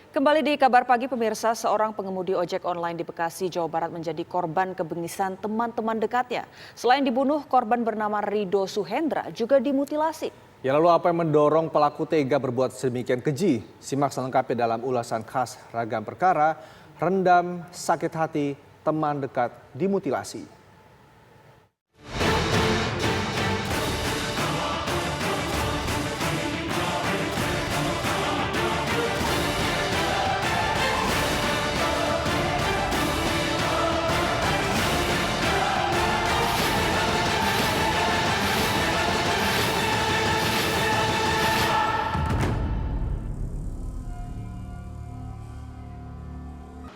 Kembali di kabar pagi pemirsa, seorang pengemudi ojek online di Bekasi, Jawa Barat menjadi korban kebengisan teman-teman dekatnya. Selain dibunuh, korban bernama Rido Suhendra juga dimutilasi. Ya lalu apa yang mendorong pelaku tega berbuat sedemikian keji? Simak selengkapnya dalam ulasan khas Ragam Perkara, Rendam Sakit Hati Teman Dekat Dimutilasi.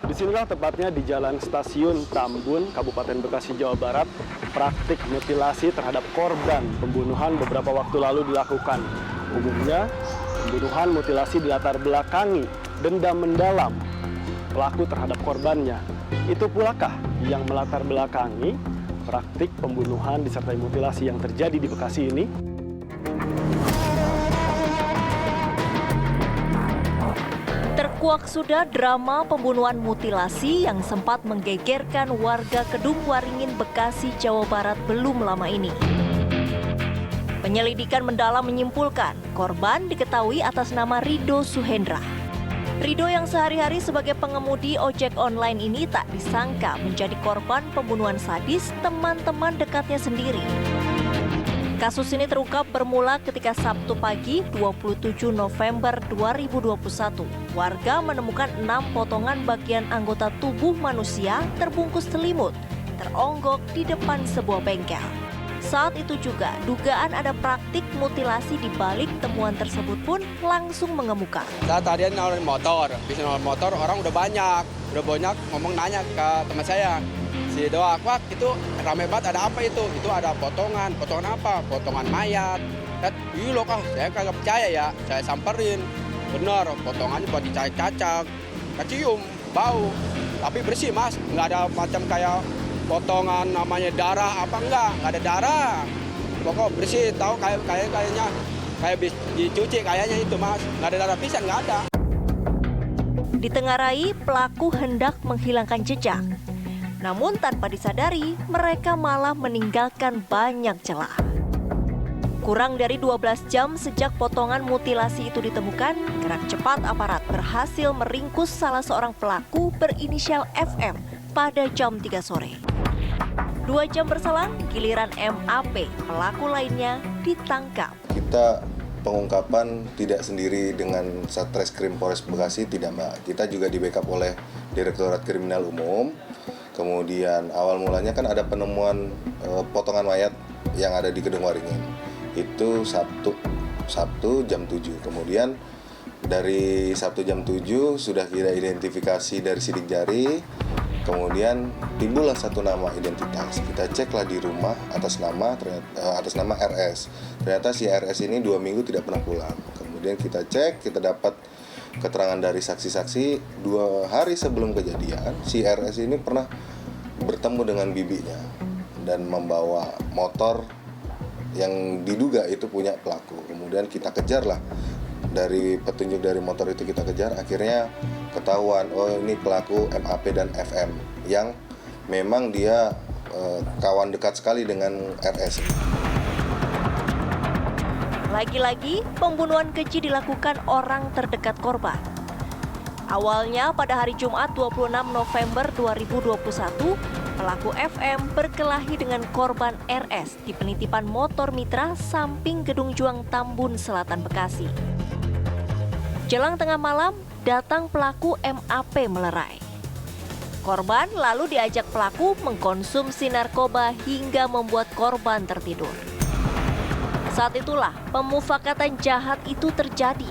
Disinilah tepatnya di Jalan Stasiun Tambun, Kabupaten Bekasi, Jawa Barat, praktik mutilasi terhadap korban pembunuhan beberapa waktu lalu dilakukan. Umumnya, pembunuhan mutilasi dilatar belakangi dendam mendalam pelaku terhadap korbannya. Itu pulakah yang melatar belakangi praktik pembunuhan disertai mutilasi yang terjadi di Bekasi ini? Terkuak sudah drama pembunuhan mutilasi yang sempat menggegerkan warga Kedung Waringin, Bekasi, Jawa Barat belum lama ini. Penyelidikan mendalam menyimpulkan korban diketahui atas nama Rido Suhendra. Rido yang sehari-hari sebagai pengemudi ojek online ini tak disangka menjadi korban pembunuhan sadis teman-teman dekatnya sendiri. Kasus ini terungkap bermula ketika Sabtu pagi 27 November 2021. Warga menemukan 6 potongan bagian anggota tubuh manusia terbungkus selimut, teronggok di depan sebuah bengkel. Saat itu juga dugaan ada praktik mutilasi di balik temuan tersebut pun langsung mengemuka. Saat tadian nawarin motor, bisa nawarin motor orang udah banyak ngomong nanya ke teman saya. Si doa, wah itu rame banget, ada apa itu? Itu ada potongan apa? Potongan mayat. Iya loh kah, saya kagak percaya ya, saya samperin. Bener, potongannya buat dicacak-cacak, kecium, bau. Tapi bersih mas, nggak ada macam kayak potongan namanya darah apa nggak ada darah. Pokok bersih, tahu kayaknya kayak dicuci kayaknya itu mas, nggak ada darah pisan, nggak ada. Ditengarai, pelaku hendak menghilangkan jejak. Namun tanpa disadari, mereka malah meninggalkan banyak celah. Kurang dari 12 jam sejak potongan mutilasi itu ditemukan, gerak cepat aparat berhasil meringkus salah seorang pelaku berinisial FM pada jam 3 sore. 2 jam berselang, giliran MAP, pelaku lainnya, ditangkap. Kita pengungkapan tidak sendiri dengan Satreskrim Polres Bekasi, tidak Mbak. Kita juga di backup oleh Direktorat Kriminal Umum. Kemudian awal mulanya kan ada penemuan potongan mayat yang ada di Kedung Waringin. Itu Sabtu jam 7. Kemudian dari Sabtu jam 7 sudah kita identifikasi dari sidik jari. Kemudian timbullah satu nama identitas. Kita ceklah di rumah atas nama RS. Ternyata si RS ini 2 minggu tidak pernah pulang. Kemudian kita cek, kita dapat keterangan dari saksi-saksi 2 hari sebelum kejadian, si RS ini pernah bertemu dengan bibinya dan membawa motor yang diduga itu punya pelaku. Kemudian kita kejarlah, dari petunjuk dari motor itu kita kejar, akhirnya ketahuan, oh ini pelaku MAP dan FM yang memang dia kawan dekat sekali dengan RS. Lagi-lagi, pembunuhan keji dilakukan orang terdekat korban. Awalnya pada hari Jumat 26 November 2021, pelaku FM berkelahi dengan korban RS di penitipan motor mitra samping Gedung Juang Tambun Selatan, Bekasi. Jelang tengah malam, datang pelaku MAP melerai. Korban lalu diajak pelaku mengkonsumsi narkoba hingga membuat korban tertidur. Saat itulah pemufakatan jahat itu terjadi.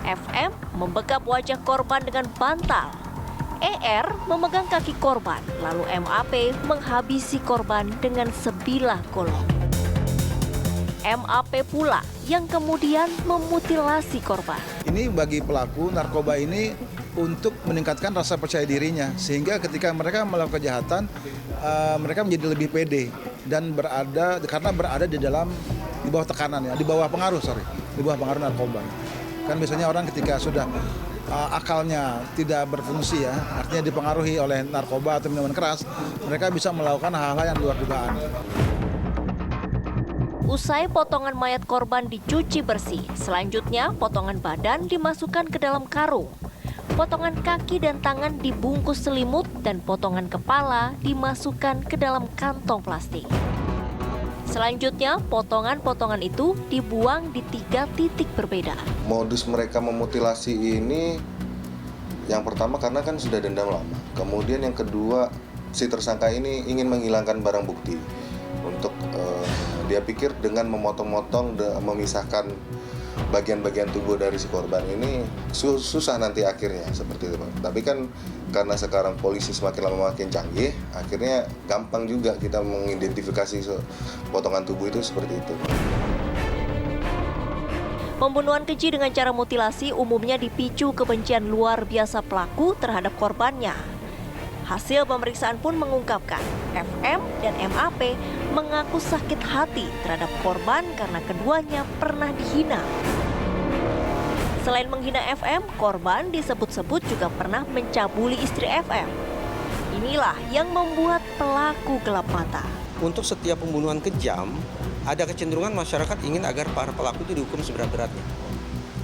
FM membekap wajah korban dengan bantal. ER memegang kaki korban, lalu MAP menghabisi korban dengan sebilah golok. MAP pula yang kemudian memutilasi korban. Ini bagi pelaku narkoba ini untuk meningkatkan rasa percaya dirinya, sehingga ketika mereka melakukan kejahatan, mereka menjadi lebih pede dan berada di bawah tekanan ya, di bawah pengaruh narkoba. Kan biasanya orang ketika sudah akalnya tidak berfungsi ya, artinya dipengaruhi oleh narkoba atau minuman keras, mereka bisa melakukan hal-hal yang luar dugaan. Usai potongan mayat korban dicuci bersih, selanjutnya potongan badan dimasukkan ke dalam karung. Potongan kaki dan tangan dibungkus selimut dan potongan kepala dimasukkan ke dalam kantong plastik. Selanjutnya, potongan-potongan itu dibuang di 3 titik berbeda. Modus mereka memutilasi ini yang pertama karena kan sudah dendam lama. Kemudian yang kedua, si tersangka ini ingin menghilangkan barang bukti. Untuk dia pikir dengan memotong-motong, memisahkan bagian-bagian tubuh dari si korban ini susah nanti akhirnya seperti itu, Pak. Tapi kan karena sekarang polisi semakin lama makin canggih, akhirnya gampang juga kita mengidentifikasi potongan tubuh itu seperti itu. Pembunuhan keji dengan cara mutilasi umumnya dipicu kebencian luar biasa pelaku terhadap korbannya. Hasil pemeriksaan pun mengungkapkan FM dan MAP mengaku sakit hati terhadap korban karena keduanya pernah dihina. Selain menghina FM, korban disebut-sebut juga pernah mencabuli istri FM. Inilah yang membuat pelaku gelap mata. Untuk setiap pembunuhan kejam, ada kecenderungan masyarakat ingin agar para pelaku itu dihukum seberat-beratnya.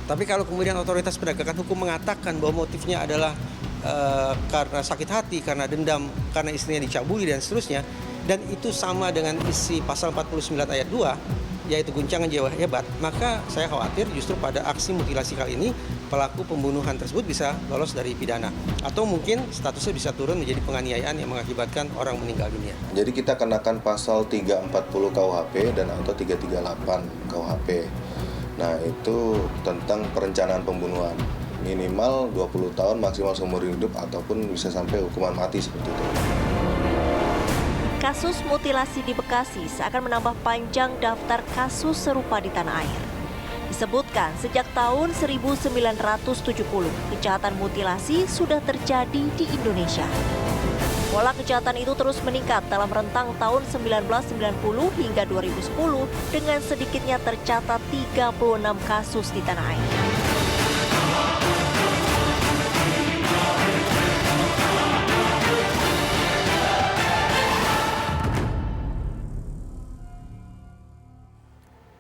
Tapi kalau kemudian otoritas penegakan hukum mengatakan bahwa motifnya adalah karena sakit hati, karena dendam, karena istrinya dicabuli dan seterusnya, dan itu sama dengan isi pasal 49 ayat 2, yaitu guncangan jiwa hebat, maka saya khawatir justru pada aksi mutilasi kali ini pelaku pembunuhan tersebut bisa lolos dari pidana, atau mungkin statusnya bisa turun menjadi penganiayaan yang mengakibatkan orang meninggal dunia. Jadi kita kenakan pasal 340 KUHP dan atau 338 KUHP. Nah, itu tentang perencanaan pembunuhan. Minimal 20 tahun, maksimal seumur hidup, ataupun bisa sampai hukuman mati seperti itu. Kasus mutilasi di Bekasi seakan menambah panjang daftar kasus serupa di tanah air. Disebutkan sejak tahun 1970, kejahatan mutilasi sudah terjadi di Indonesia. Pola kejahatan itu terus meningkat dalam rentang tahun 1990 hingga 2010 dengan sedikitnya tercatat 36 kasus di tanah air.